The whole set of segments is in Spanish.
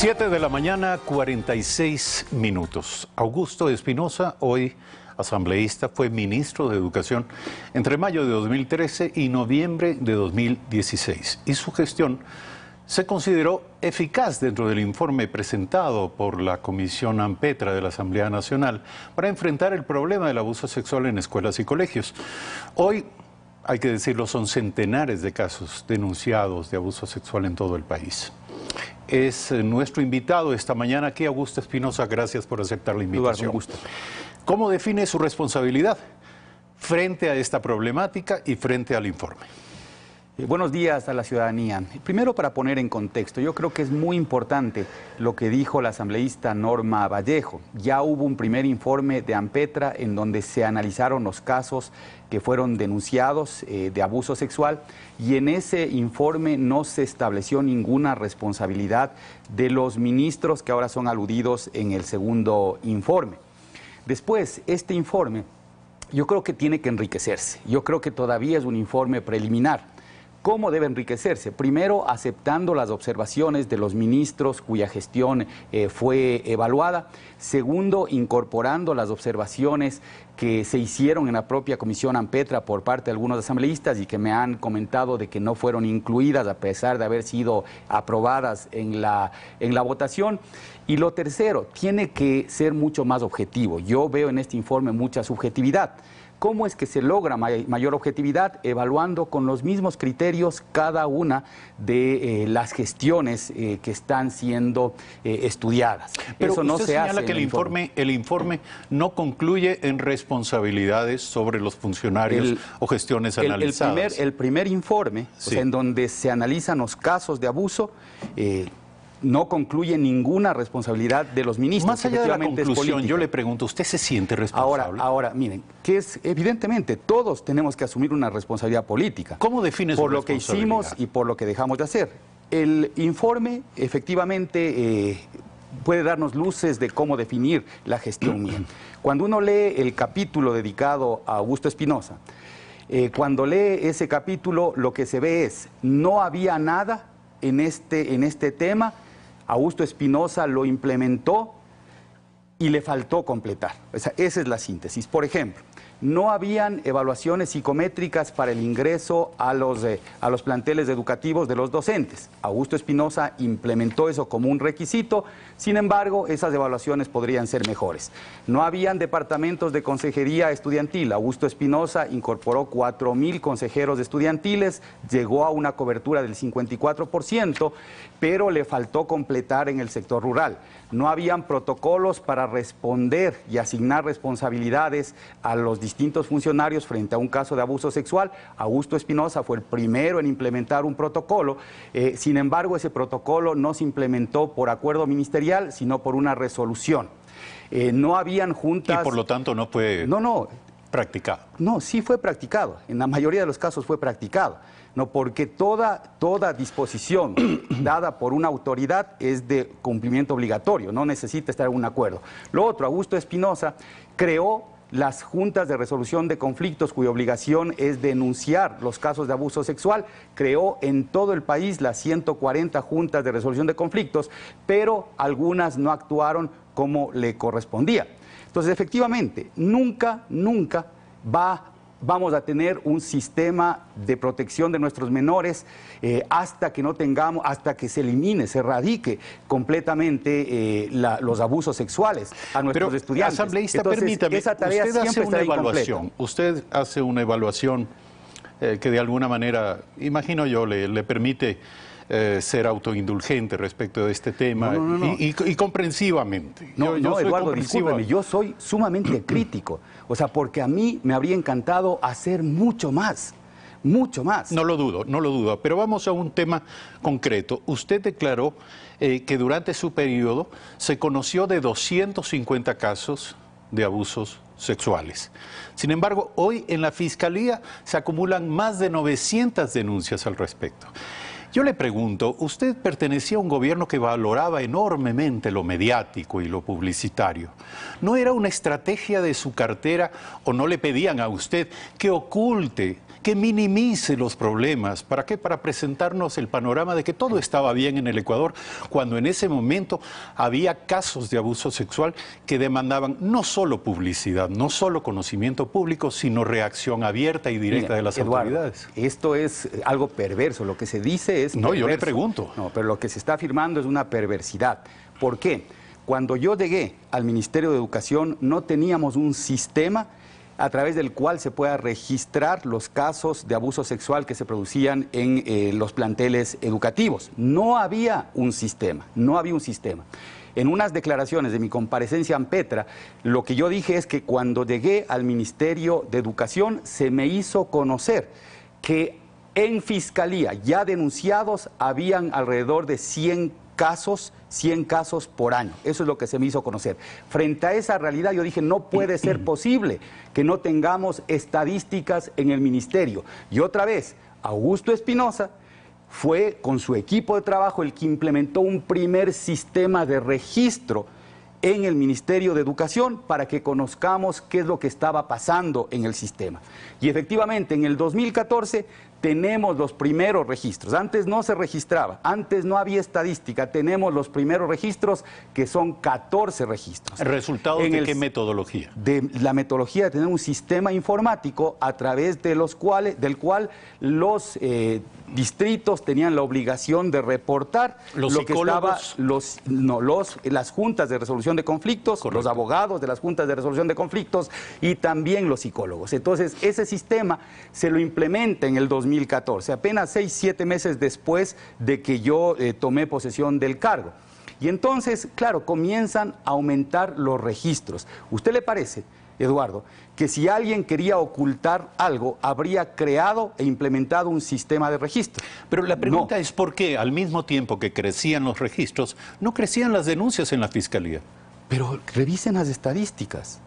7 de la mañana, 46 minutos. Augusto Espinosa, hoy asambleísta, fue ministro de Educación entre mayo de 2013 y noviembre de 2016. Y su gestión se consideró eficaz dentro del informe presentado por la Comisión AMPETRA de la Asamblea Nacional para enfrentar el problema del abuso sexual en escuelas y colegios. Hoy, hay que decirlo, son centenares de casos denunciados de abuso sexual en todo el país. Es nuestro invitado esta mañana aquí, Augusto Espinosa. Gracias por aceptar la invitación. Gusto. ¿Cómo define su responsabilidad frente a esta problemática y frente al informe? Buenos días a la ciudadanía. Primero, para poner en contexto, yo creo que es muy importante lo que dijo la asambleísta Norma Vallejo. Ya hubo un primer informe de AMPETRA en donde se analizaron los casos que fueron denunciados de abuso sexual, y en ese informe no se estableció ninguna responsabilidad de los ministros que ahora son aludidos en el segundo informe. Después, este informe yo creo que tiene que enriquecerse. Yo creo que todavía es un informe preliminar. ¿Cómo debe enriquecerse? Primero, aceptando las observaciones de los ministros cuya gestión fue evaluada. Segundo, incorporando las observaciones que se hicieron en la propia Comisión AMPETRA por parte de algunos asambleístas y que me han comentado de que no fueron incluidas a pesar de haber sido aprobadas en la votación. Y lo tercero, tiene que ser mucho más objetivo. Yo veo en este informe mucha subjetividad. ¿Cómo es que se logra mayor objetividad? Evaluando con los mismos criterios cada una de las gestiones que están siendo estudiadas. Pero eso no usted se hace señala que el informe no concluye en responsabilidades sobre los funcionarios o gestiones analizadas. El primer informe, sí, o sea, en donde se analizan los casos de abuso, no concluye ninguna responsabilidad de los ministros. Más allá de la conclusión, yo le pregunto, ¿usted se siente responsable? Ahora, miren, que es evidentemente todos tenemos que asumir una responsabilidad política. ¿Cómo define su responsabilidad? Por lo que hicimos y por lo que dejamos de hacer. El informe efectivamente puede darnos luces de cómo definir la gestión mía. Cuando uno lee el capítulo dedicado a Augusto Espinosa, cuando lee ese capítulo, lo que se ve es, no había nada en este tema. Augusto Espinosa lo implementó y le faltó completar. O sea, esa es la síntesis. Por ejemplo, no habían evaluaciones psicométricas para el ingreso a los planteles educativos de los docentes. Augusto Espinosa implementó eso como un requisito, sin embargo, esas evaluaciones podrían ser mejores. No habían departamentos de consejería estudiantil. Augusto Espinosa incorporó 4,000 consejeros estudiantiles, llegó a una cobertura del 54%, pero le faltó completar en el sector rural. No habían protocolos para responder y asignar responsabilidades a los distintos funcionarios frente a un caso de abuso sexual. Augusto Espinosa fue el primero en implementar un protocolo. Sin embargo, ese protocolo no se implementó por acuerdo ministerial, sino por una resolución. No habían juntas... Y por lo tanto no fue practicado. No, sí fue practicado. En la mayoría de los casos fue practicado. No, porque toda disposición dada por una autoridad es de cumplimiento obligatorio, no necesita estar en un acuerdo. Lo otro, Augusto Espinosa creó las juntas de resolución de conflictos, cuya obligación es denunciar los casos de abuso sexual. Creó en todo el país las 140 juntas de resolución de conflictos, pero algunas no actuaron como le correspondía. Entonces, efectivamente, nunca vamos a tener un sistema de protección de nuestros menores hasta que se elimine, se erradique completamente los abusos sexuales a nuestros estudiantes. Asambleísta, entonces, permítame, esa tarea usted hace siempre una estará evaluación. incompleta. Usted hace una evaluación que de alguna manera, imagino yo, le permite ser autoindulgente respecto de este tema. Y comprensivamente. Eduardo, discúlpeme, yo soy sumamente crítico. O sea, porque a mí me habría encantado hacer mucho más. Mucho más. No lo dudo. Pero vamos a un tema concreto. Usted declaró que durante su periodo se conoció de 250 casos de abusos sexuales. Sin embargo, hoy en la Fiscalía se acumulan más de 900 denuncias al respecto. Yo le pregunto, usted pertenecía a un gobierno que valoraba enormemente lo mediático y lo publicitario. ¿No era una estrategia de su cartera o no le pedían a usted que oculte, que minimice los problemas? ¿Para qué? Para presentarnos el panorama de que todo estaba bien en el Ecuador, cuando en ese momento había casos de abuso sexual que demandaban no solo publicidad, no solo conocimiento público, sino reacción abierta y directa de las autoridades. Esto es algo perverso, lo que se dice es perverso. No, yo le pregunto. No, pero lo que se está afirmando es una perversidad. ¿Por qué? Cuando yo llegué al Ministerio de Educación no teníamos un sistema a través del cual se pueda registrar los casos de abuso sexual que se producían en los planteles educativos. No había un sistema, no había un sistema. En unas declaraciones de mi comparecencia en Petra, lo que yo dije es que cuando llegué al Ministerio de Educación se me hizo conocer que en Fiscalía ya denunciados habían alrededor de 100 casos por año. Eso es lo que se me hizo conocer. Frente a esa realidad yo dije, no puede ser posible que no tengamos estadísticas en el ministerio. Y otra vez, Augusto Espinosa fue con su equipo de trabajo el que implementó un primer sistema de registro en el Ministerio de Educación para que conozcamos qué es lo que estaba pasando en el sistema. Y efectivamente, en el 2014 tenemos los primeros registros. Antes no se registraba, antes no había estadística. Tenemos los primeros registros, que son 14 registros. ¿El resultado de qué metodología? De la metodología de tener un sistema informático a través de del cual los distritos tenían la obligación de reportar los lo psicólogos, que estaba, las juntas de resolución de conflictos, correcto, los abogados de las juntas de resolución de conflictos y también los psicólogos. Entonces, ese sistema se lo implementa en el 2014, apenas 6, 7 meses después de que yo tomé posesión del cargo. Y entonces, claro, comienzan a aumentar los registros. ¿Usted le parece, Eduardo, que si alguien quería ocultar algo, habría creado e implementado un sistema de registro? Pero la pregunta es por qué, al mismo tiempo que crecían los registros, no crecían las denuncias en la Fiscalía. Pero revisen las estadísticas.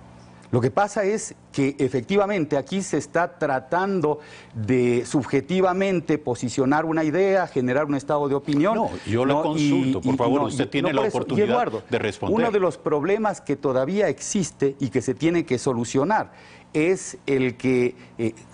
Lo que pasa es que efectivamente aquí se está tratando de subjetivamente posicionar una idea, generar un estado de opinión. No, yo lo consulto, por favor, usted tiene la oportunidad Eduardo, de responder. Uno de los problemas que todavía existe y que se tiene que solucionar es el que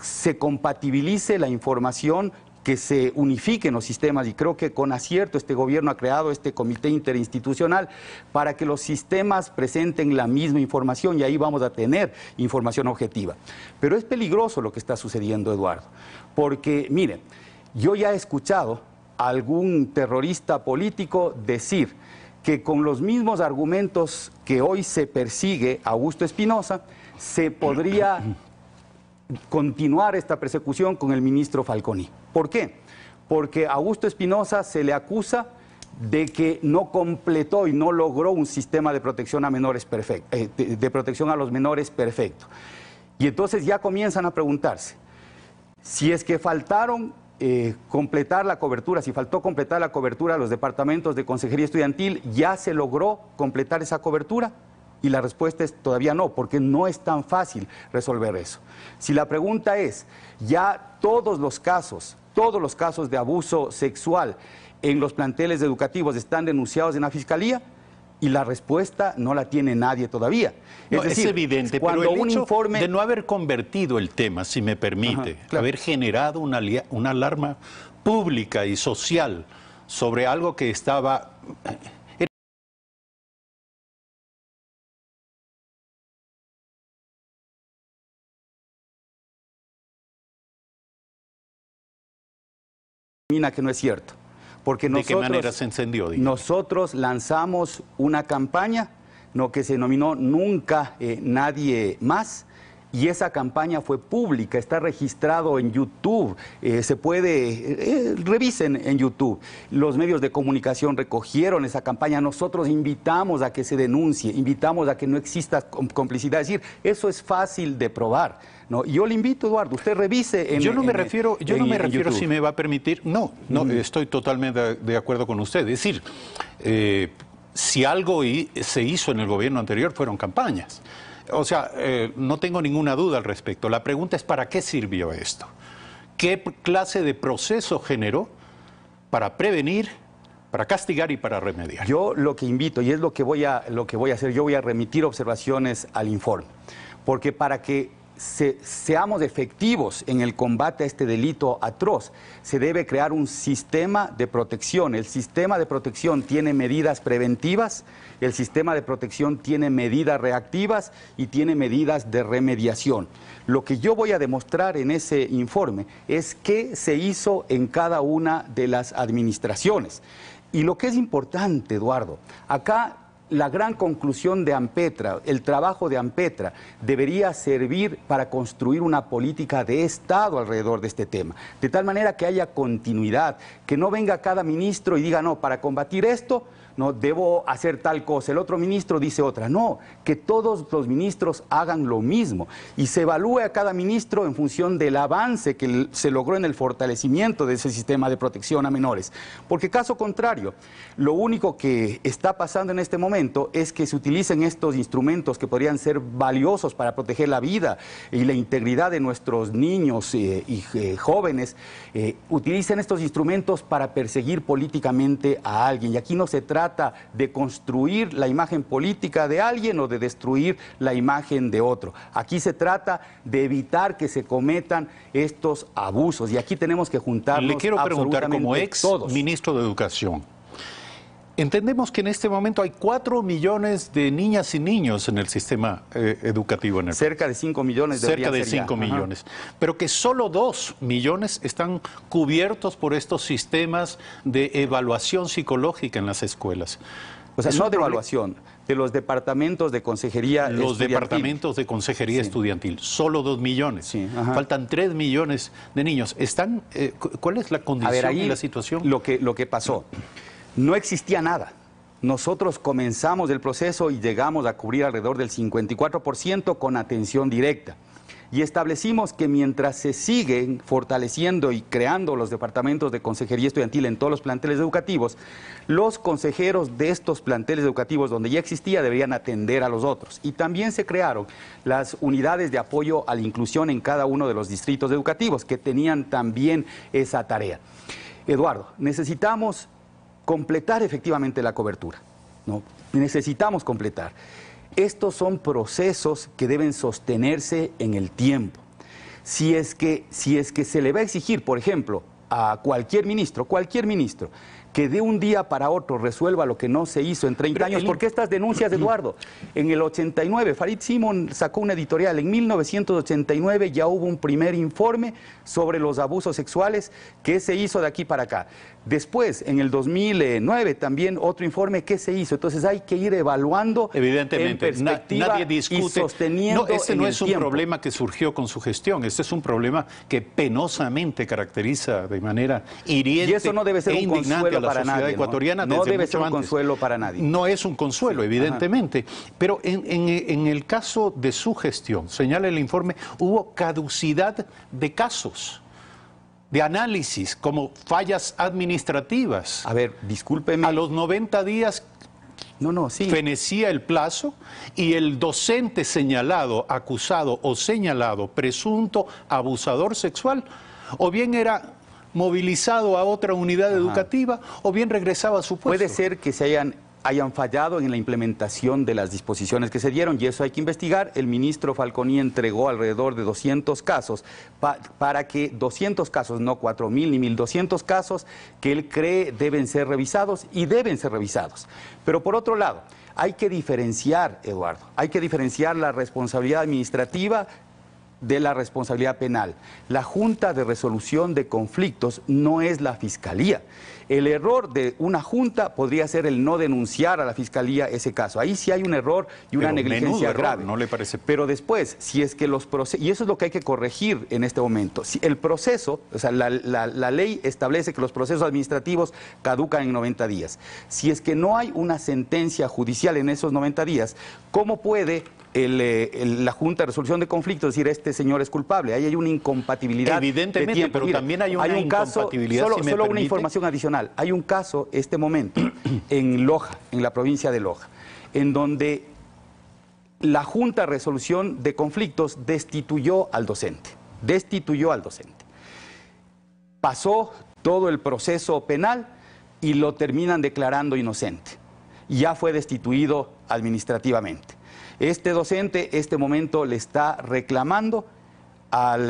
se compatibilice la información, que se unifiquen los sistemas, y creo que con acierto este gobierno ha creado este comité interinstitucional para que los sistemas presenten la misma información y ahí vamos a tener información objetiva. Pero es peligroso lo que está sucediendo, Eduardo, porque miren, yo ya he escuchado a algún terrorista político decir que con los mismos argumentos que hoy se persigue a Augusto Espinosa, se podría continuar esta persecución con el ministro Falconi. ¿Por qué? Porque a Augusto Espinosa se le acusa de que no completó y no logró un sistema de protección a menores perfecto, de protección a los menores perfecto. Y entonces ya comienzan a preguntarse si es que faltaron completar la cobertura, si faltó completar la cobertura a los departamentos de consejería estudiantil, ¿ya se logró completar esa cobertura? Y la respuesta es todavía no, porque no es tan fácil resolver eso. Si la pregunta es, ya todos los casos de abuso sexual en los planteles educativos están denunciados en la Fiscalía, y la respuesta no la tiene nadie todavía. No, es evidente, pero el hecho de no haber convertido el tema, si me permite, claro, haber generado una alarma pública y social sobre algo que estaba... que no es cierto, porque nosotros, ¿de qué manera se encendió? Nosotros lanzamos una campaña que se denominó Nunca Nadie Más, y esa campaña fue pública, está registrado en YouTube, se puede, revisen en YouTube. Los medios de comunicación recogieron esa campaña, nosotros invitamos a que se denuncie, invitamos a que no exista complicidad, es decir, eso es fácil de probar. No, yo le invito, Eduardo, usted revise en Yo no me refiero, si me va a permitir, estoy totalmente de acuerdo con usted. Es decir, si algo se hizo en el gobierno anterior fueron campañas. O sea, no tengo ninguna duda al respecto. La pregunta es, ¿para qué sirvió esto? ¿Qué clase de proceso generó para prevenir, para castigar y para remediar. Yo lo que invito, y es lo que voy a hacer, yo voy a remitir observaciones al informe, porque para que seamos efectivos en el combate a este delito atroz, se debe crear un sistema de protección. El sistema de protección tiene medidas preventivas, el sistema de protección tiene medidas reactivas y tiene medidas de remediación. Lo que yo voy a demostrar en ese informe es qué se hizo en cada una de las administraciones. Y lo que es importante, Eduardo, acá la gran conclusión de Ampetra, el trabajo de Ampetra, debería servir para construir una política de Estado alrededor de este tema, de tal manera que haya continuidad, que no venga cada ministro y diga, no, para combatir esto, no debo hacer tal cosa, el otro ministro dice otra. No, que todos los ministros hagan lo mismo y se evalúe a cada ministro en función del avance que se logró en el fortalecimiento de ese sistema de protección a menores. Porque caso contrario, lo único que está pasando en este momento es que se utilicen estos instrumentos que podrían ser valiosos para proteger la vida y la integridad de nuestros niños y jóvenes, utilicen estos instrumentos para perseguir políticamente a alguien. Y aquí no se trata de construir la imagen política de alguien o de destruir la imagen de otro. Aquí se trata de evitar que se cometan estos abusos y aquí tenemos que juntarnos. Le quiero preguntar, como ex ministro de Educación, entendemos que en este momento hay 4 millones de niñas y niños en el sistema educativo en el país. Cerca de 5 millones. Cerca de 5 millones. Pero que solo 2 millones están cubiertos por estos sistemas de evaluación psicológica en las escuelas. O sea, no de evaluación, de los departamentos de consejería estudiantil. Los departamentos de consejería estudiantil, solo 2 millones. Sí, faltan 3 millones de niños. ¿Cuál es la condición y la situación? Lo que pasó. No existía nada. Nosotros comenzamos el proceso y llegamos a cubrir alrededor del 54% con atención directa. Y establecimos que mientras se siguen fortaleciendo y creando los departamentos de consejería estudiantil en todos los planteles educativos, los consejeros de estos planteles educativos donde ya existía deberían atender a los otros. Y también se crearon las unidades de apoyo a la inclusión en cada uno de los distritos educativos que tenían también esa tarea. Eduardo, necesitamos completar efectivamente la cobertura, ¿no? Necesitamos completar. Estos son procesos que deben sostenerse en el tiempo. Si es que se le va a exigir, por ejemplo, a cualquier ministro, que de un día para otro resuelva lo que no se hizo en 30 años. Porque estas denuncias, Eduardo, en el 89, Farid Simon sacó una editorial, en 1989 ya hubo un primer informe sobre los abusos sexuales que se hizo de aquí para acá. Después, en el 2009, también otro informe que se hizo. Entonces hay que ir evaluando evidentemente, en perspectiva nadie discute, y sosteniendo este no es un problema que surgió con su gestión, este es un problema que penosamente caracteriza de manera hiriente y eso no debe ser e un indignante consuelo a la para sociedad nadie, ecuatoriana. No debe ser un antes. consuelo para nadie. No es un consuelo, evidentemente. Pero en el caso de su gestión, señala el informe, hubo caducidad de casos, de análisis, como fallas administrativas. A ver, discúlpeme. A los 90 días fenecía el plazo y el docente señalado, acusado o señalado, presunto abusador sexual, o bien era movilizado a otra unidad educativa o bien regresaba a su puesto. Puede ser que se hayan fallado en la implementación de las disposiciones que se dieron y eso hay que investigar. El ministro Falconi entregó alrededor de 200 casos para que 200 casos, no 4.000 ni 1.200 casos que él cree deben ser revisados y deben ser revisados. Pero por otro lado, hay que diferenciar, Eduardo, hay que diferenciar la responsabilidad administrativa de la responsabilidad penal. La Junta de Resolución de Conflictos no es la Fiscalía. El error de una junta podría ser el no denunciar a la Fiscalía ese caso. Ahí sí hay un error y una negligencia grave. ¿No le parece? Pero después, si es que los procesos, y eso es lo que hay que corregir en este momento, si el proceso, o sea, la ley establece que los procesos administrativos caducan en 90 días. Si es que no hay una sentencia judicial en esos 90 días, ¿cómo puede la Junta de Resolución de Conflictos decir este señor es culpable? Ahí hay una incompatibilidad. Evidentemente, de tiempo. pero Mira, también hay una incompatibilidad. Solo una información adicional. Hay un caso, este momento, en Loja, en la provincia de Loja, en donde la Junta de Resolución de Conflictos destituyó al docente. Pasó todo el proceso penal y lo terminan declarando inocente. Y ya fue destituido administrativamente. Este docente, este momento, le está reclamando al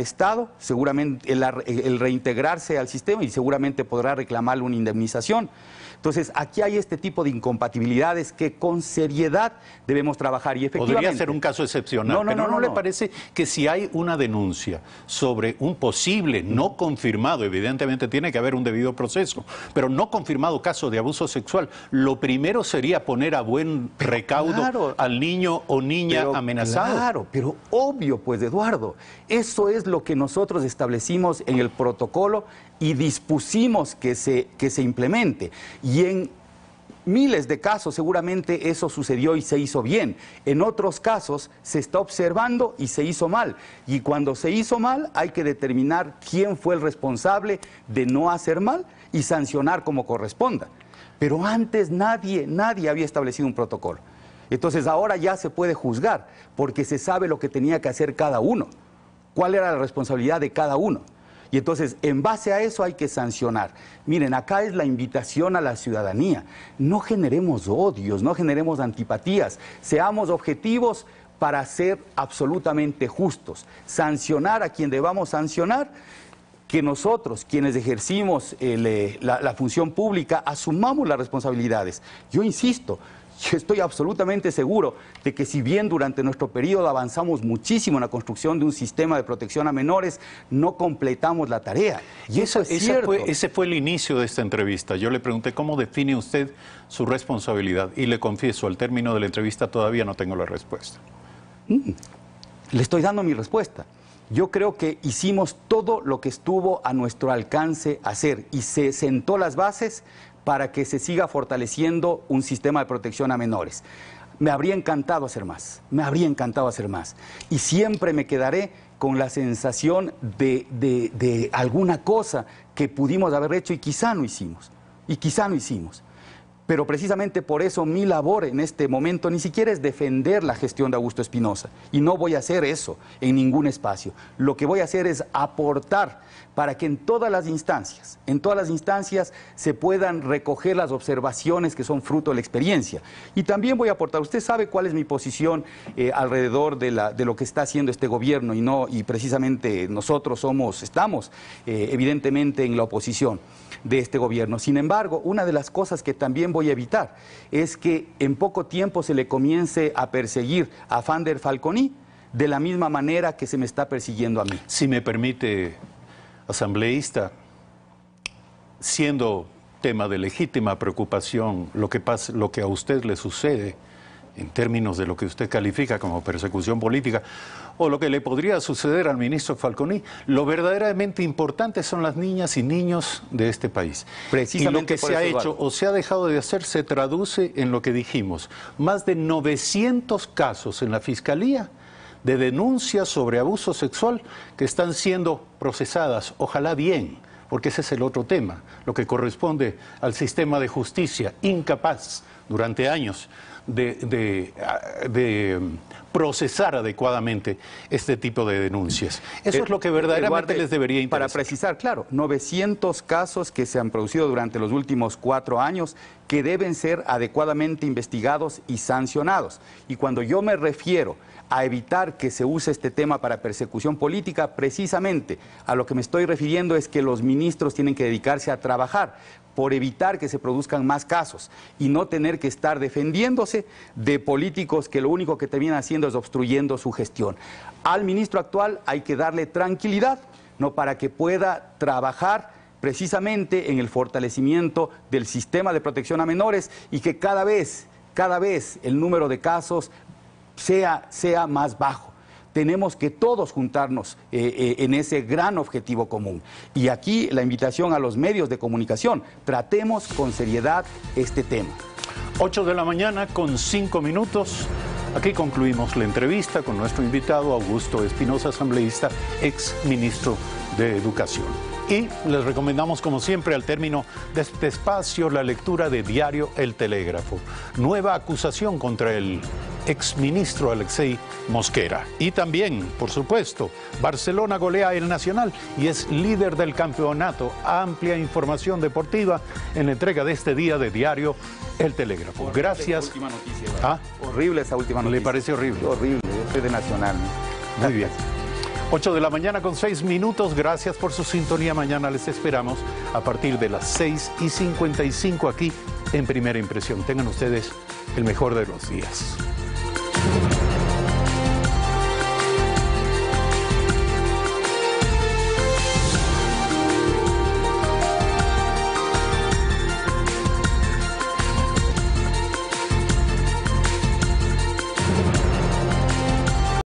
Estado, seguramente el reintegrarse al sistema, y seguramente podrá reclamarle una indemnización. Entonces, aquí hay este tipo de incompatibilidades que con seriedad debemos trabajar. Y efectivamente, podría ser un caso excepcional, pero ¿no le parece que si hay una denuncia sobre un posible, no confirmado, evidentemente tiene que haber un debido proceso, pero no confirmado caso de abuso sexual, lo primero sería poner a buen recaudo al niño o niña amenazado? Claro, pero obvio, pues, Eduardo, eso es lo que nosotros establecimos en el protocolo y dispusimos que se implemente. Y en miles de casos seguramente eso sucedió y se hizo bien. En otros casos se está observando y se hizo mal. Y cuando se hizo mal hay que determinar quién fue el responsable de no hacer mal y sancionar como corresponda. Pero antes nadie había establecido un protocolo. Entonces ahora ya se puede juzgar porque se sabe lo que tenía que hacer cada uno, cuál era la responsabilidad de cada uno. Y entonces, en base a eso hay que sancionar. Miren, acá es la invitación a la ciudadanía. No generemos odios, no generemos antipatías. Seamos objetivos para ser absolutamente justos. Sancionar a quien debamos sancionar, que nosotros, quienes ejercimos la función pública, asumamos las responsabilidades. Yo insisto, yo estoy absolutamente seguro de que si bien durante nuestro periodo avanzamos muchísimo en la construcción de un sistema de protección a menores, no completamos la tarea. Y eso es cierto. Ese fue el inicio de esta entrevista. Yo le pregunté cómo define usted su responsabilidad y le confieso, al término de la entrevista todavía no tengo la respuesta. Le estoy dando mi respuesta. Yo creo que hicimos todo lo que estuvo a nuestro alcance hacer y se sentó las bases para que se siga fortaleciendo un sistema de protección a menores. Me habría encantado hacer más, Y siempre me quedaré con la sensación de alguna cosa que pudimos haber hecho y quizá no hicimos. Pero precisamente por eso mi labor en este momento ni siquiera es defender la gestión de Augusto Espinosa. Y no voy a hacer eso en ningún espacio. Lo que voy a hacer es aportar para que en todas las instancias se puedan recoger las observaciones que son fruto de la experiencia. Y también voy a aportar, usted sabe cuál es mi posición alrededor de lo que está haciendo este gobierno y precisamente nosotros estamos evidentemente en la oposición de este gobierno. Sin embargo, una de las cosas que también voy a evitar es que en poco tiempo se le comience a perseguir a Fander Falconi de la misma manera que se me está persiguiendo a mí. Si me permite, asambleísta, siendo tema de legítima preocupación lo que a usted le sucede en términos de lo que usted califica como persecución política, o lo que le podría suceder al ministro Falconi, lo verdaderamente importante son las niñas y niños de este país. Precisamente y lo que se ha hecho o se ha dejado de hacer se traduce en lo que dijimos. Más de 900 casos en la Fiscalía de denuncias sobre abuso sexual que están siendo procesadas, ojalá bien, porque ese es el otro tema, lo que corresponde al sistema de justicia, incapaz durante años de procesar adecuadamente este tipo de denuncias. Eso es lo que verdaderamente les debería interesar. Para precisar, claro, 900 casos que se han producido durante los últimos 4 años que deben ser adecuadamente investigados y sancionados. Y cuando yo me refiero a evitar que se use este tema para persecución política, precisamente a lo que me estoy refiriendo es que los ministros tienen que dedicarse a trabajar por evitar que se produzcan más casos y no tener que estar defendiéndose de políticos que lo único que terminan haciendo es obstruyendo su gestión. Al ministro actual hay que darle tranquilidad, ¿no?, para que pueda trabajar precisamente en el fortalecimiento del sistema de protección a menores y que cada vez el número de casos sea más bajo. Tenemos que todos juntarnos en ese gran objetivo común. Y aquí la invitación a los medios de comunicación, tratemos con seriedad este tema. 8 de la mañana con 5 minutos. Aquí concluimos la entrevista con nuestro invitado Augusto Espinosa, asambleísta, ex ministro de Educación. Y les recomendamos, como siempre, al término de este espacio, la lectura de Diario El Telégrafo. Nueva acusación contra el exministro Alexei Mosquera. Y también, por supuesto, Barcelona golea el Nacional y es líder del campeonato. Amplia información deportiva en la entrega de este día de diario El Telégrafo. Gracias. Horrible esa última noticia. ¿Le parece horrible? Horrible, yo soy de Nacional. Muy bien. 8 de la mañana con 6 minutos. Gracias por su sintonía. Mañana les esperamos a partir de las 6:55 aquí en Primera Impresión. Tengan ustedes el mejor de los días.